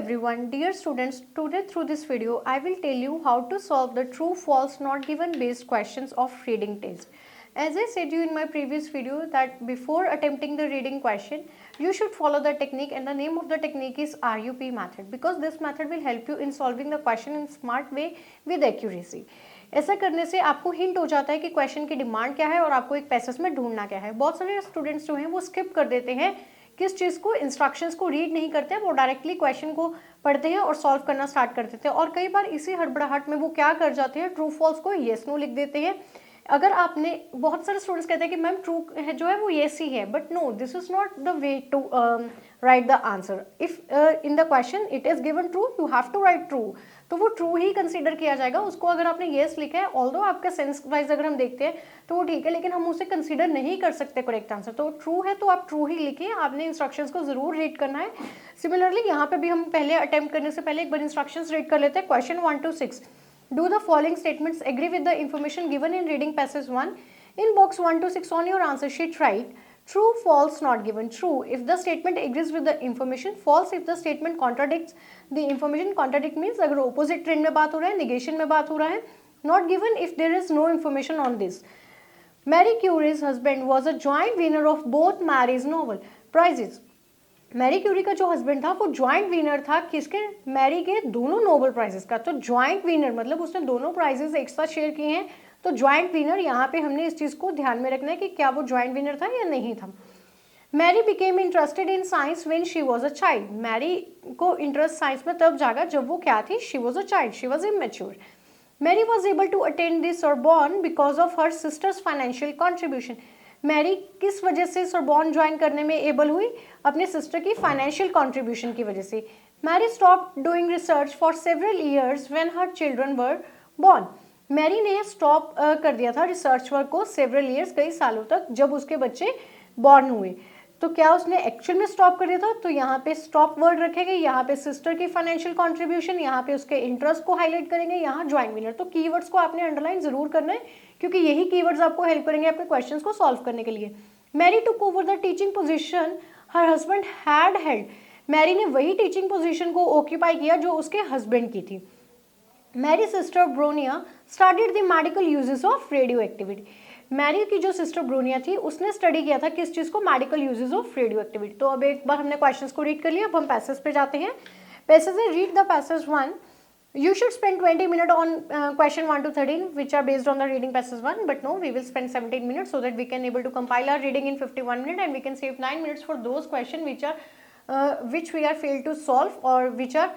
everyone, dear students, today through this video I will tell you how to solve the true false not given based questions of reading test. As I said you in my previous video that before attempting the reading question you should follow the technique, and the name of the technique is RUP method, because this method will help you in solving the question in smart way with accuracy. ऐसा करने से आपको hint हो जाता है कि question की demand क्या है और आपको एक पैसेज में ढूंढना क्या है. बहुत सारे स्टूडेंट्स जो हैं वो स्किप कर देते हैं, किस चीज़ को, इंस्ट्रक्शंस को रीड नहीं करते हैं, वो डायरेक्टली क्वेश्चन को पढ़ते हैं और सॉल्व करना स्टार्ट कर देते हैं. और कई बार इसी हड़बड़ाहट में वो क्या कर जाते हैं, ट्रू फॉल्स को येस नो लिख देते हैं. अगर आपने, बहुत सारे स्टूडेंट्स कहते हैं कि मैम ट्रू है जो है वो येस ही है, but no, this is not the way to write the answer. If in the question it is given true, you have to write true, तो वो ट्रू ही कंसीडर किया जाएगा. उसको अगर आपने येस लिखा है, ऑल्दो आपका सेंस वाइज अगर हम देखते हैं तो वो ठीक है, लेकिन हम उसे कंसीडर नहीं कर सकते करेक्ट आंसर. तो ट्रू है तो आप ट्रू ही लिखिए, आपने इंस्ट्रक्शंस को जरूर रीड करना है. सिमिलरली यहाँ पे भी हम पहले अटेम्प्ट करने से पहले एक बार इंस्ट्रक्शंस रीड कर लेते हैं. Question 1 to 6. Do the following statements agree with the information given in reading passage 1? In box 1 to 6 on your answer sheet write true, false, not given. True if the statement agrees with the information, false if the statement contradicts the information. Contradict means अगर opposite trend में बात हो रहा है, negation में बात हो रहा है. Not given if there is no information on this. Marie Curie's husband was a joint winner of both Marie's Nobel prizes. Marie Curie का जो हस्बैंड था वो ज्वाइंट विनर था किसके, मैरी के दोनों नोबेल प्राइजेस का. तो ज्वाइंट विनर मतलब उसने दोनों प्राइजेस एक साथ शेयर किए हैं. तो ज्वाइंट विनर, यहाँ पे हमने इस चीज़ को ध्यान में रखना है कि क्या वो ज्वाइंट विनर था या नहीं था. Mary became interested in science when she was a child. Mary को इंटरेस्ट साइंस में तब जागा जब वो क्या थी, she was a child, she was immature. Mary was able to attend the Sorbonne because of her sister's financial contribution. Mary किस वजह से सोरबॉन ज्वाइन करने में एबल हुई, अपने सिस्टर की फाइनेंशियल कंट्रीब्यूशन की वजह से. Marie stop doing research for several years when her children were born. Marie ने स्टॉप कर दिया था रिसर्च वर्क को सेवरल ईयर्स, कई सालों तक, जब उसके बच्चे बॉर्न हुए. तो क्या उसने एक्चुअल में स्टॉप कर दिया था, तो यहाँ पे स्टॉप वर्ड रखेंगे, यहाँ पे सिस्टर की फाइनेंशियल कंट्रीब्यूशन, यहाँ पे उसके इंटरेस्ट को हाईलाइट करेंगे, यहाँ ज्वाइंट विनर. तो कीवर्ड्स को आपने अंडरलाइन जरूर करना है क्योंकि यही कीवर्ड्स आपको हेल्प करेंगे अपने क्वेश्चंस को सॉल्व करने के लिए. Marie took over the teaching position her husband had held. Marie ने वही टीचिंग पोजीशन को ऑक्यूपाई किया जो उसके हस्बैंड की थी. Marie sister Bronia studied the medical uses of radioactivity. Marie की जो सिस्टर ब्रोनिया थी उसने स्टडी किया था किस चीज़ को, medical uses of radio activity. तो अब एक बार हमने क्वेश्चंस को रीड कर लिया, अब हम पैसेज पे जाते हैं. पैसेज है, read the passage 1. You should spend 20 minutes on question 1 to 13 which are based on the reading passage 1, but no, we will spend 17 minutes so that we can able to compile our reading in 51 minutes and we can save 9 minutes for those questions which we are failed to solve or which are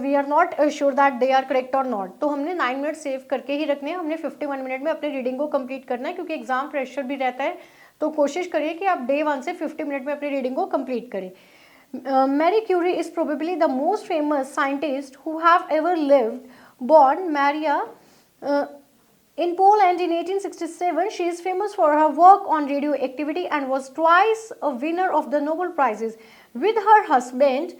we are not sure that they are correct or not. तो हमने 9 minute save करके ही रखने हैं, हमने 51 minute में अपने reading को complete करना है क्योंकि एग्जाम प्रेशर भी रहता है. तो कोशिश करिए कि आप डे 1 से 50 मिनट में अपनी रीडिंग को कंप्लीट करें. Marie Curie is probably the most famous scientist who have ever lived. Born Maria in Poland in 1867, she is famous for her work on radioactivity and was twice a winner of the Nobel Prizes with her husband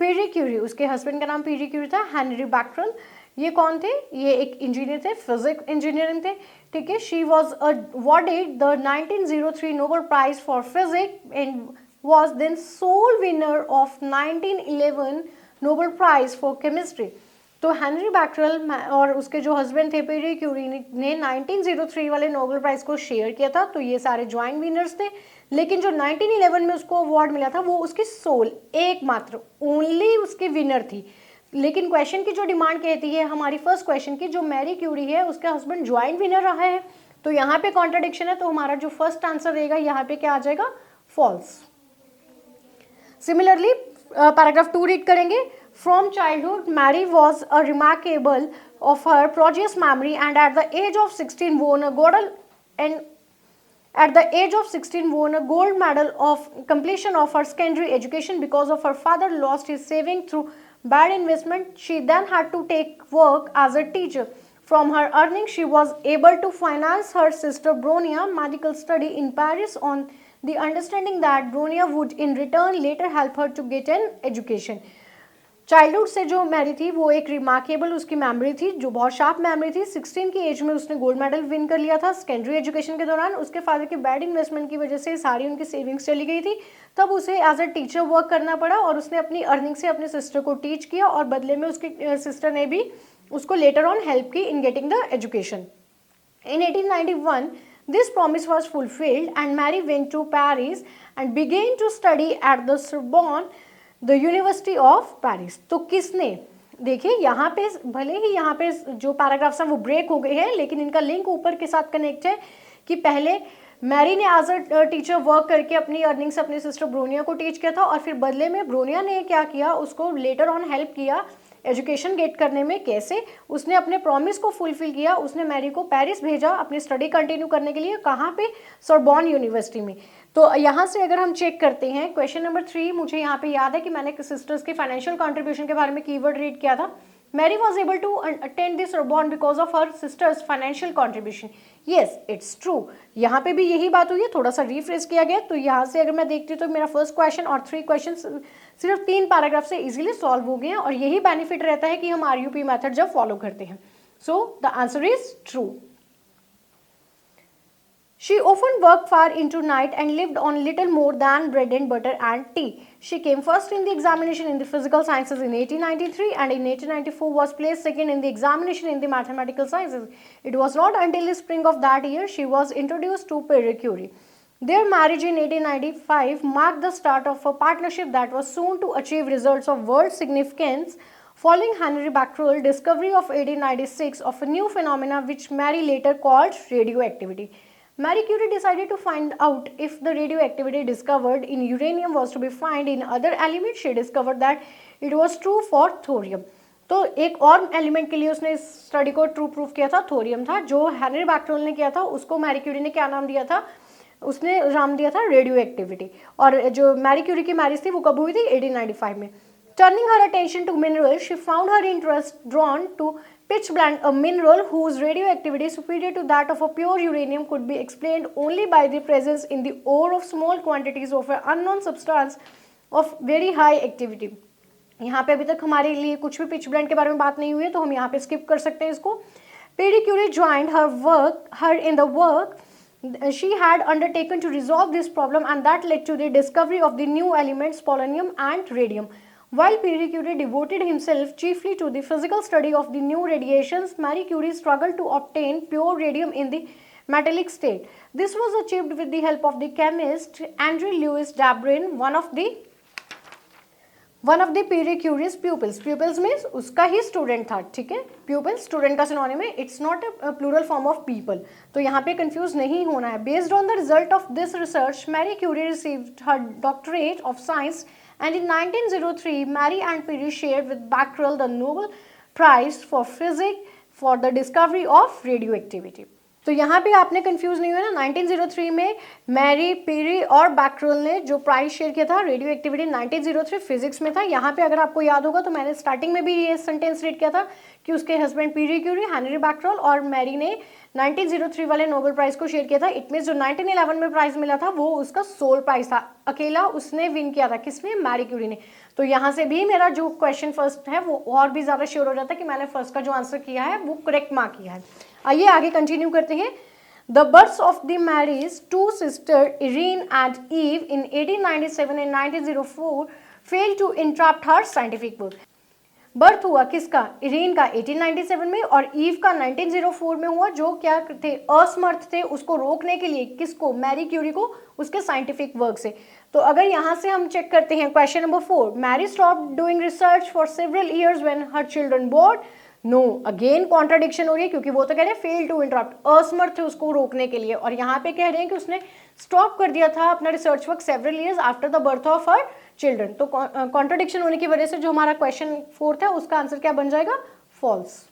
Pierre Curie. उसके husband का नाम Pierre Curie था, Henry बैक्टरल. ये कौन थे, ये एक engineer थे, फिजिक्स इंजीनियरिंग थे, ठीक है. She was awarded the 1903 Nobel Prize for Physics and was then sole winner of 1911 Nobel Prize for Chemistry. तो हेनरी बैक्टरल और उसके जो हस्बैंड थे पेरी क्यूरी ने 1903 वाले नोबेल प्राइज को शेयर किया था. तो ये सारे ज्वाइंट विनर्स थे, लेकिन जो 1911 में उसको अवार्ड मिला था वो उसकी सोल, एकमात्र, ओनली उसकी विनर थी. लेकिन क्वेश्चन की जो डिमांड कहती है हमारी फर्स्ट क्वेश्चन की, जो मैरी क्यूरी है उसका हस्बैंड ज्वाइंट विनर रहा है, तो यहाँ पे कॉन्ट्रडिक्शन है. तो हमारा जो फर्स्ट आंसर रहेगा यहाँ पे क्या आ जाएगा, फॉल्स. Similarly, paragraph 2 read करेंगे. From childhood, Mary was a remarkable of her prodigious memory and at the age of 16 won a gold medal of completion of her secondary education because of her father lost his saving through bad investment. She then had to take work as a teacher. From her earnings, she was able to finance her sister Bronia medical study in Paris on the understanding that Bronia would in return later help her to get an education. Childhood से जो Mary थी वो एक remarkable उसकी memory थी, जो बहुत sharp memory थी। 16 की एज में उसने गोल्ड मेडल विन कर लिया था सेकेंडरी एजुकेशन के दौरान। उसके फादर के बैड इन्वेस्टमेंट की वजह से सारी उनकी सेविंग्स चली गई थी, तब उसे एज अ टीचर वर्क करना पड़ा और उसने अपनी अर्निंग से अपने सिस्टर को टीच किया और बदले में उसकी सिस्टर ने भी उसको लेटर ऑन हेल्प की in getting the education. In 1891, this promise was fulfilled and Mary went to Paris and began to study at the Sorbonne, the University of Paris। तो किसने, देखिए यहाँ पे भले ही यहाँ पे जो पैराग्राफ्स हैं वो ब्रेक हो गए हैं, लेकिन इनका लिंक ऊपर के साथ कनेक्ट है कि पहले मैरी ने एज अ टीचर वर्क करके अपनी अर्निंग से अपनी सिस्टर ब्रोनिया को टीच किया था और फिर बदले में ब्रोनिया ने क्या किया, उसको लेटर ऑन हेल्प किया एजुकेशन गेट करने में। कैसे, उसने अपने प्रॉमिस को फुलफिल किया, उसने मैरी को पेरिस भेजा अपनी स्टडी कंटिन्यू करने के लिए। कहाँ पे, सोरबॉन यूनिवर्सिटी में। तो यहाँ से अगर हम चेक करते हैं क्वेश्चन नंबर 3, मुझे यहाँ पे याद है कि मैंने सिस्टर्स के फाइनेंशियल कंट्रीब्यूशन के बारे में कीवर्ड रीड किया था। Mary was able to attend the Sorbonne because of her sister's financial contribution. Yes, it's true, यहाँ पे भी यही बात हुई है, थोड़ा सा रिफ्रेश किया गया। तो यहाँ से अगर मैं देखती हूँ तो मेरा फर्स्ट क्वेश्चन और 3 क्वेश्चन सिर्फ 3 पैराग्राफ से इजीली सॉल्व हो गए हैं और यही बेनिफिट रहता है कि हम RUP मेथड जब फॉलो करते हैं। So the answer is true. She often worked far into night and lived on little more than bread and butter and tea. She came first in the examination in the physical sciences in 1893 and in 1894 was placed second in the examination in the mathematical sciences. It was not until the spring of that year she was introduced to Pierre Curie. Their marriage in 1895 marked the start of a partnership that was soon to achieve results of world significance following Henry Becquerel's discovery of 1896 of a new phenomena which Mary later called radioactivity. Marie Curie decided to find out if the radioactivity discovered in uranium was to be found in other elements. She discovered that it was true for thorium. तो एक और element के लिए उसने इस study को true proof किया था, थोरियम था। जो हेनरी बैक्टेरियल ने किया था उसको मैरी क्यूरी ने क्या नाम दिया था, उसने नाम दिया था रेडियो एक्टिविटी। और जो मैरी क्यूरी की मैरिज थी वो कब हुई थी, 1895 में। Turning her attention to minerals, she found her interest drawn to pitchblende, a mineral whose radioactivity superior to that of a pure uranium could be explained only by the presence in the ore of small quantities of an unknown substance of very high activity। यहाँ पे अभी तक हमारे लिए कुछ भी pitchblende के बारे में बात नहीं हुई है, तो हम यहाँ पे स्किप कर सकते हैं इसको। Pierre Curie joined her in the work she had undertaken to resolve this problem, and that led to the discovery of the new elements polonium and radium. While Pierre Curie devoted himself chiefly to the physical study of the new radiations, Marie Curie struggled to obtain pure radium in the metallic state. This was achieved with the help of the chemist Andrew Louis Dabrin, one of the Pierre Curie's pupils. Pupils means उसका ही student था, ठीक है। pupil student का synonym है, it's not a plural form of people, तो यहाँ पे confuse नहीं होना है। Based on the result of this research, Marie Curie received her doctorate of science, and in 1903 Marie and Pierre shared with Becquerel the Nobel Prize for Physics for the discovery of radioactivity। तो यहाँ पे आपने confuse नहीं हुआ ना, 1903 में Mary, पीरी और bacterial ने जो प्राइज शेयर किया था रेडियो एक्टिविटी 1903 फिजिक्स में था। यहाँ पे अगर आपको याद होगा तो मैंने स्टार्टिंग में भी ये सेंटेंस रीड किया था कि उसके हस्बैंड पीरी क्यूरी, हेनरी बैक्टेरियल और मैरी ने 1903 वाले नोबेल प्राइज को शेयर किया था। इट मीन्स जो 1911 में प्राइज मिला था वो उसका सोल प्राइज था, अकेला उसने विन किया था। किसने, मैरी क्यूरी ने। तो यहाँ से भी मेरा जो क्वेश्चन फर्स्ट है वो और भी ज़्यादा श्योर हो जाता है कि मैंने फर्स्ट का जो आंसर किया है वो करेक्ट मार्क किया है। आइए आगे कंटिन्यू करते हैं। The births of the Mary's two sisters, Irene and Eve, in 1897 and 1904 failed to interrupt her scientific work. Birth हुआ किसका, इरीन का 1897 में और ईव का 1904 में हुआ, जो क्या थे, असमर्थ थे उसको रोकने के लिए, किसको, मैरी क्यूरी को, उसके साइंटिफिक वर्क से। तो अगर यहाँ से हम चेक करते हैं question number 4, Marie stopped doing research for several years when her children born. No, again contradiction हो रही है क्योंकि वो तो कह रहे हैं फेल टू इंटरप्ट, असमर्थ थे उसको रोकने के लिए, और यहाँ पे कह रहे हैं कि उसने स्टॉप कर दिया था अपना research work several years after the birth of her children. तो कॉन्ट्राडिक्शन होने की वजह से जो हमारा क्वेश्चन 4 है उसका आंसर क्या बन जाएगा, false.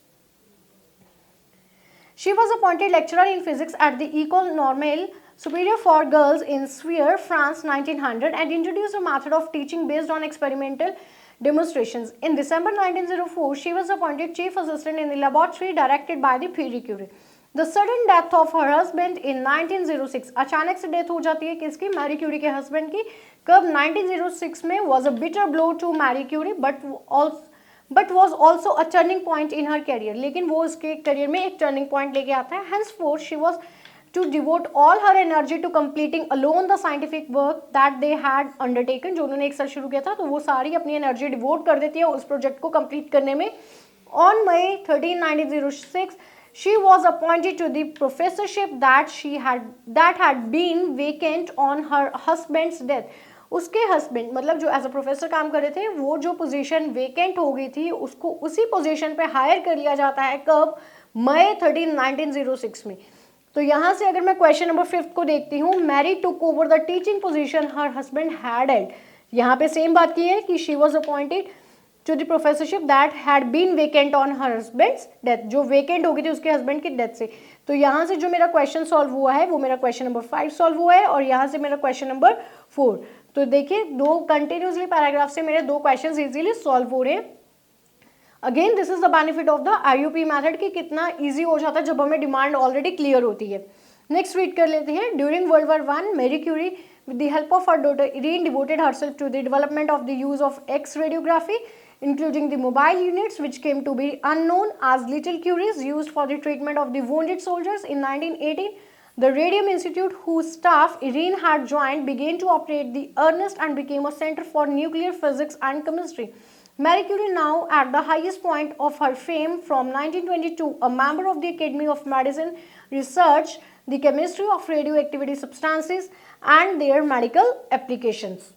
She was appointed lecturer in physics at the École Normale Supérieure for Girls in Sierre, France 1900 and introduced a method of teaching based on experimental demonstrations. In December 1904, she was appointed chief assistant in the laboratory directed by the Pierre Curie. The sudden death of her husband in 1906, अचानक से death हो जाती है किसकी, Marie Curie के husband की, कब, 1906 में, was a bitter blow to Marie Curie but was also a turning point in her career, लेकिन वो उसके करियर में एक टर्निंग पॉइंट लेके आता है। henceforth she was to devote all her energy to completing alone the scientific work that they had undertaken, जो उन्होंने एक साल शुरू किया था तो वो सारी अपनी एनर्जी डिवोट कर देती है उस प्रोजेक्ट को कंप्लीट करने में। On May 13, 1906, she was appointed to the professorship that had been vacant on her husband's death. उसके हस्बैंड मतलब जो एज अ प्रोफेसर काम कर रहे थे, वो जो पोजीशन वेकेंट हो गई थी उसको उसी पोजीशन पे हायर कर लिया जाता है, कब, मई 13, 1906 में। तो यहाँ से अगर मैं क्वेश्चन नंबर 5 को देखती हूँ, Marie took over the teaching position her husband had held, यहाँ पे सेम बात की है कि she was appointed to the professorship that had been vacant on her husband's death, जो वेकेंट हो गई थी उसके हस्बैंड की डेथ से। तो यहाँ से जो मेरा क्वेश्चन सॉल्व हुआ है वो मेरा क्वेश्चन नंबर 5 सॉल्व हुआ है, और यहाँ से मेरा क्वेश्चन नंबर 4। तो देखिए दो कंटिन्यूसली पैराग्राफ से मेरे दो क्वेश्चन इजीली सॉल्व हो रहे हैं। Again this is the benefit of the IUP method कि कितना इजी हो जाता है जब हमें डिमांड ऑलरेडी क्लियर होती है। नेक्स्ट रीड कर लेते हैं। During world war one, Marie Curie with the help of her daughter Irene devoted herself to the development of the use of X radiography, including the mobile units which came to be unknown as little curies used for the treatment of the wounded soldiers. In 1918, the Radium Institute, whose staff Irene had joined, began to operate the Ernest and became a center for nuclear physics and chemistry. Marie Curie, now at the highest point of her fame, from 1922 a member of the Academy of Medicine, researched the chemistry of radioactivity substances and their medical applications.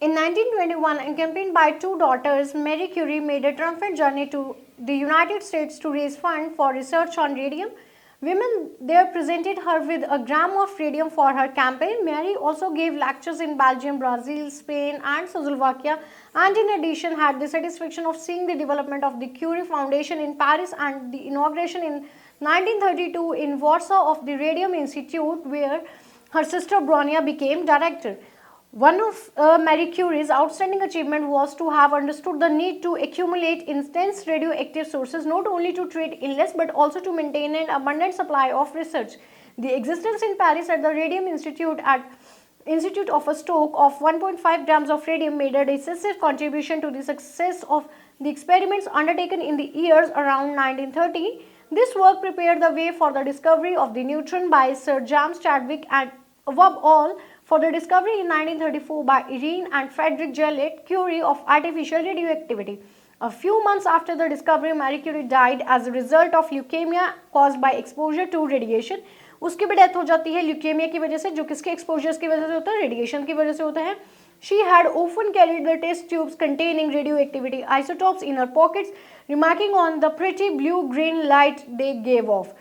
In 1921, accompanied by two daughters, Marie Curie made a triumphant journey to the United States to raise funds for research on radium. Women there presented her with a gram of radium for her campaign. Mary also gave lectures in Belgium, Brazil, Spain and Czechoslovakia, and in addition had the satisfaction of seeing the development of the Curie Foundation in Paris and the inauguration in 1932 in Warsaw of the Radium Institute, where her sister Bronia became director. One of Marie Curie's outstanding achievement was to have understood the need to accumulate intense radioactive sources, not only to treat illness but also to maintain an abundant supply of research. The existence in Paris at the Radium Institute of a stock of 1.5 grams of radium made a decisive contribution to the success of the experiments undertaken in the years around 1930. This work prepared the way for the discovery of the neutron by Sir James Chadwick, and above all for the discovery in 1934 by Irene and Frederick Joliot Curie of artificial radioactivity. A few months after the discovery, Marie Curie died as a result of leukemia caused by exposure to radiation. उसकी भी death हो जाती है leukaemia की वजह से, जो किसके एक्सपोजर्स की वजह से होता है, रेडिएशन की वजह से होता है। She had often carried the test tubes containing radioactivity isotopes in her pockets, remarking on the pretty blue-green light they gave off.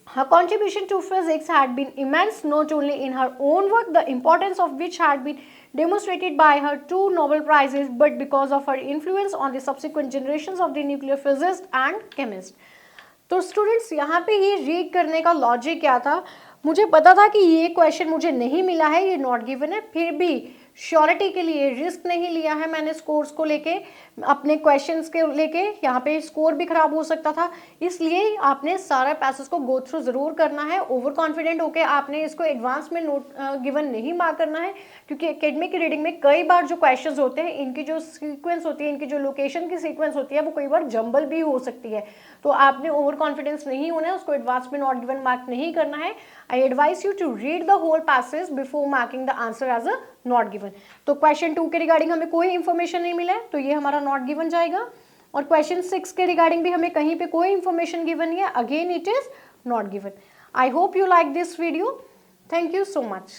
Her contribution to physics had been immense, not only in her own work, the importance of which had been demonstrated by her two Nobel Prizes, but because of her influence on the subsequent generations of the nuclear physicists and chemists. तो students यहाँ पे ये read करने का logic क्या था, मुझे पता था कि ये क्वेश्चन मुझे नहीं मिला है, ये नॉट गिवन है, फिर भी श्योरिटी के लिए रिस्क नहीं लिया है मैंने स्कोर्स को लेके, अपने क्वेश्चंस के लेके। यहाँ पे स्कोर भी खराब हो सकता था, इसलिए आपने सारा पैसेज को गो थ्रू ज़रूर करना है। ओवर कॉन्फिडेंट होकर आपने इसको एडवांस में नोट गिवन नहीं मार्क करना है, क्योंकि एकेडमिक रीडिंग में कई बार जो क्वेश्चंस होते हैं इनकी जो सीक्वेंस होती है, इनकी जो लोकेशन की सीक्वेंस होती है वो कई बार जंबल भी हो सकती है। तो आपने ओवर कॉन्फिडेंस नहीं होना है, उसको एडवांस में नॉट गिवन मार्क नहीं करना है। I advise you to read the whole passage before marking the answer as a not given. तो क्वेश्चन 2 के रिगार्डिंग हमें कोई इंफॉर्मेशन नहीं मिला है, तो ये हमारा नॉट गिवन जाएगा। और क्वेश्चन 6 के रिगार्डिंग भी हमें कहीं पे कोई इंफॉर्मेशन गिवन नहीं है, again it is not given. I hope you like this video. Thank you so much.